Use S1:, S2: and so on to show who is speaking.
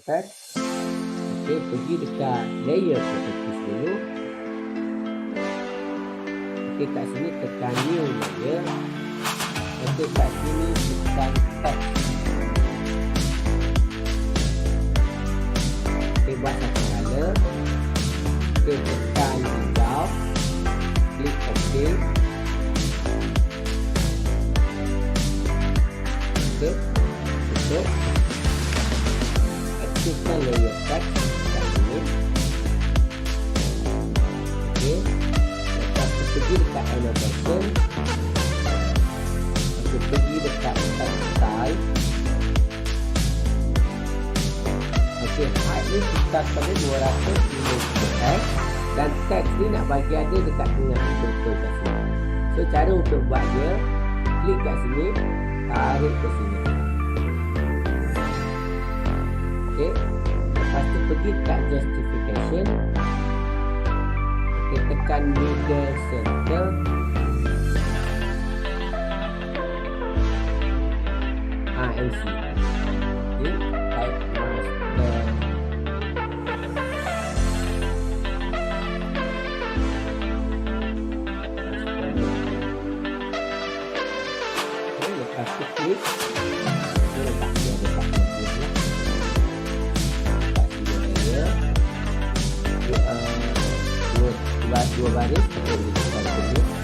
S1: text. Okey, pergi dekat layer pelukis dulu. Okey, kat sini tekan new layer. Okey, kat sini tekan text. Okey, buat satu color. Okey, tekan hijau. Klik OK. Okey, tutup. Aktifkan layer text kat sini. Okey, lepas tu pergi dekat annotation. Okey, pergi dekat text style. Okey, height ni kita pada 250 text. Dan teks ni nak bagi ada dekat tengah betul kat sini. So cara untuk buat dia, klik kat sini, tarik ke sini. Okey, lepas tu pergi kat justification. Okey, tekan middle center. MC. Okey, type master. Klik letak dia dekat dua baris kita boleh tekan sini.